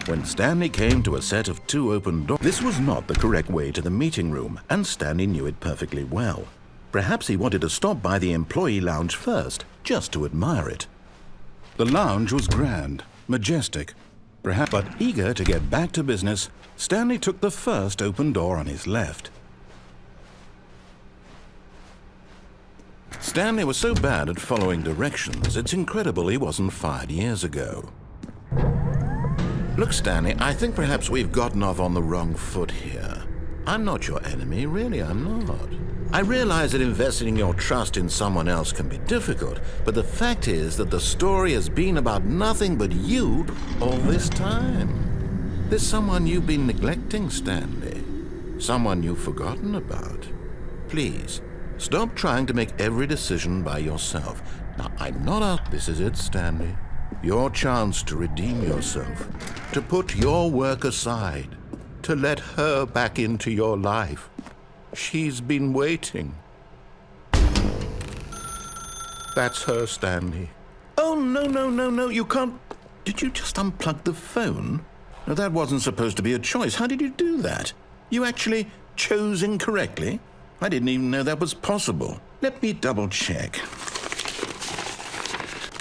When Stanley came to a set of 2 open doors, this was not the correct way to the meeting room, and Stanley knew it perfectly well. Perhaps he wanted to stop by the employee lounge first, just to admire it. The lounge was grand, majestic, perhaps, But eager to get back to business, Stanley took the first open door on his left. Stanley was so bad at following directions, it's incredible he wasn't fired years ago. Look, Stanley, I think perhaps we've gotten off on the wrong foot here. I'm not your enemy, really, I'm not. I realize that investing your trust in someone else can be difficult, but the fact is that the story has been about nothing but you all this time. There's someone you've been neglecting, Stanley. Someone you've forgotten about. Please, stop trying to make every decision by yourself. Now, I'm not out. This is it, Stanley. Your chance to redeem yourself, to put your work aside, to let her back into your life. She's been waiting. That's her, Stanley. Oh, no, you can't. Did you just unplug the phone? No, that wasn't supposed to be a choice. How did you do that? You actually chose incorrectly? I didn't even know that was possible. Let me double check.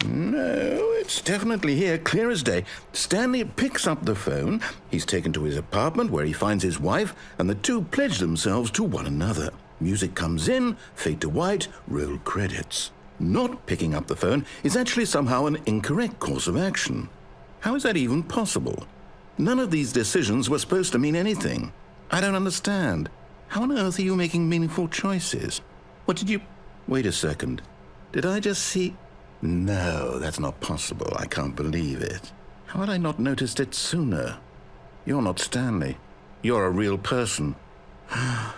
No, it's definitely here, clear as day. Stanley picks up the phone. He's taken to his apartment where he finds his wife, and the two pledge themselves to one another. Music comes in, fade to white, roll credits. Not picking up the phone is actually somehow an incorrect course of action. How is that even possible? None of these decisions were supposed to mean anything. I don't understand. How on earth are you making meaningful choices? What did you... Wait a second. Did I just see... No, that's not possible. I can't believe it. How had I not noticed it sooner? You're not Stanley. You're a real person. I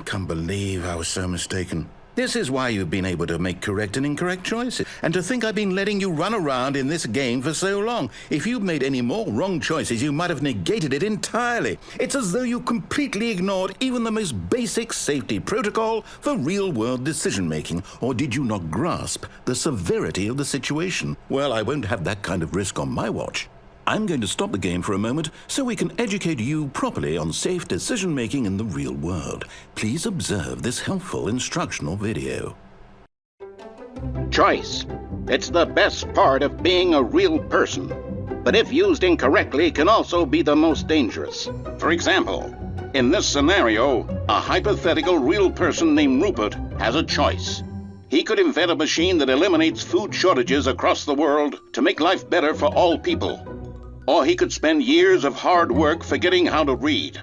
can't believe I was so mistaken. This is why you've been able to make correct and incorrect choices. And to think I've been letting you run around in this game for so long. If you'd made any more wrong choices, you might have negated it entirely. It's as though you completely ignored even the most basic safety protocol for real-world decision-making. Or did you not grasp the severity of the situation? Well, I won't have that kind of risk on my watch. I'm going to stop the game for a moment so we can educate you properly on safe decision-making in the real world. Please observe this helpful instructional video. Choice. It's the best part of being a real person, but if used incorrectly can also be the most dangerous. For example, in this scenario, a hypothetical real person named Rupert has a choice. He could invent a machine that eliminates food shortages across the world to make life better for all people. Or he could spend years of hard work forgetting how to read.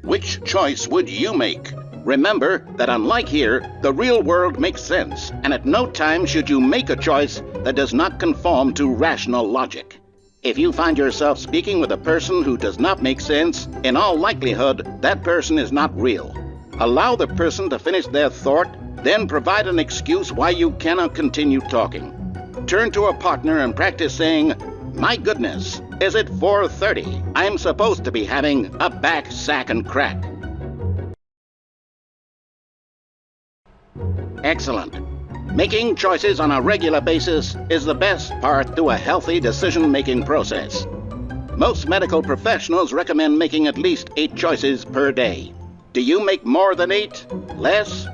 Which choice would you make? Remember that unlike here, the real world makes sense, and at no time should you make a choice that does not conform to rational logic. If you find yourself speaking with a person who does not make sense, in all likelihood, that person is not real. Allow the person to finish their thought, then provide an excuse why you cannot continue talking. Turn to a partner and practice saying, "My goodness, is it 4:30? I'm supposed to be having a back, sack, and crack." Excellent. Making choices on a regular basis is the best part to a healthy decision-making process. Most medical professionals recommend making at least 8 choices per day. Do you make more than 8? Less?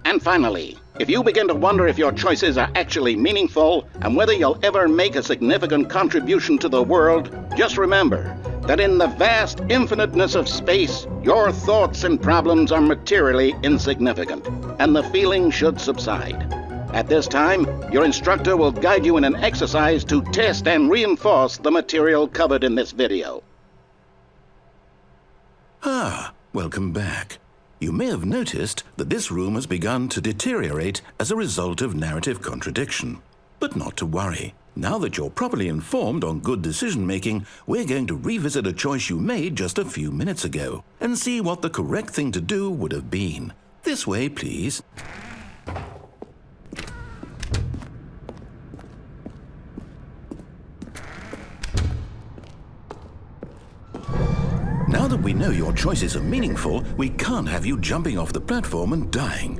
And finally, if you begin to wonder if your choices are actually meaningful and whether you'll ever make a significant contribution to the world, just remember that in the vast infiniteness of space, your thoughts and problems are materially insignificant, and the feeling should subside. At this time, your instructor will guide you in an exercise to test and reinforce the material covered in this video. Welcome back. You may have noticed that this room has begun to deteriorate as a result of narrative contradiction. But not to worry. Now that you're properly informed on good decision-making, we're going to revisit a choice you made just a few minutes ago and see what the correct thing to do would have been. This way, please. Now that we know your choices are meaningful, we can't have you jumping off the platform and dying.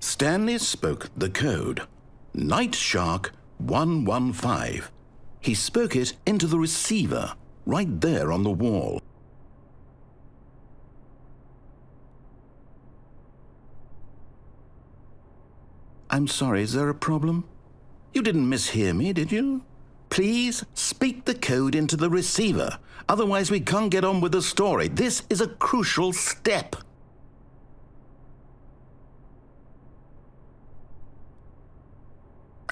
Stanley spoke the code. Night Shark 115. He spoke it into the receiver, right there on the wall. I'm sorry, is there a problem? You didn't mishear me, did you? Please speak the code into the receiver. Otherwise, we can't get on with the story. This is a crucial step.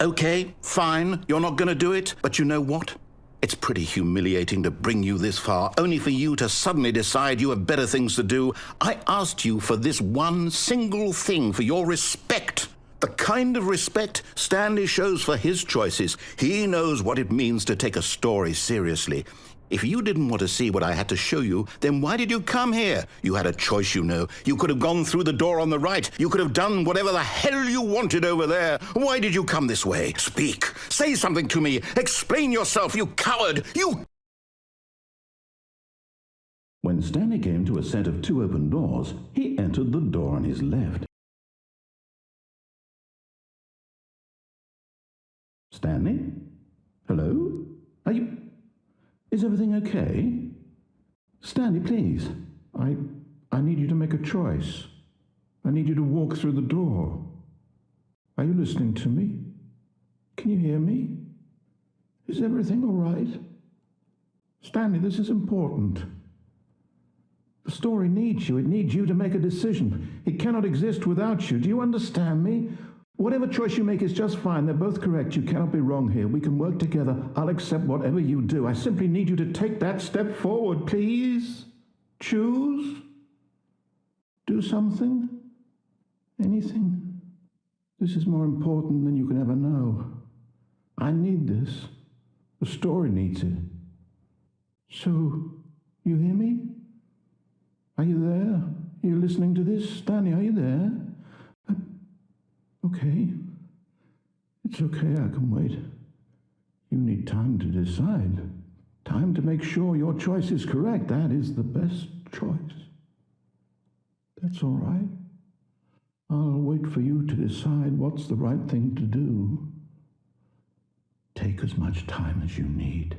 Okay, fine, you're not going to do it, but you know what? It's pretty humiliating to bring you this far, only for you to suddenly decide you have better things to do. I asked you for this one single thing, for your respect. The kind of respect Stanley shows for his choices. He knows what it means to take a story seriously. If you didn't want to see what I had to show you, then why did you come here? You had a choice, you know. You could have gone through the door on the right. You could have done whatever the hell you wanted over there. Why did you come this way? Speak. Say something to me. Explain yourself, you coward. You... When Stanley came to a set of 2 open doors, he entered the door on his left. Stanley? Hello? Are you... Is everything okay? Stanley, please. I need you to make a choice. I need you to walk through the door. Are you listening to me? Can you hear me? Is everything all right? Stanley, this is important. The story needs you. It needs you to make a decision. It cannot exist without you. Do you understand me? Whatever choice you make is just fine. They're both correct. You cannot be wrong here. We can work together. I'll accept whatever you do. I simply need you to take that step forward, please. Choose. Do something. Anything. This is more important than you can ever know. I need this. The story needs it. So, you hear me? Are you there? Are you listening to this? Stanley, are you there? Okay. It's okay, I can wait. You need time to decide. Time to make sure your choice is correct. That is the best choice. That's all right. I'll wait for you to decide what's the right thing to do. Take as much time as you need.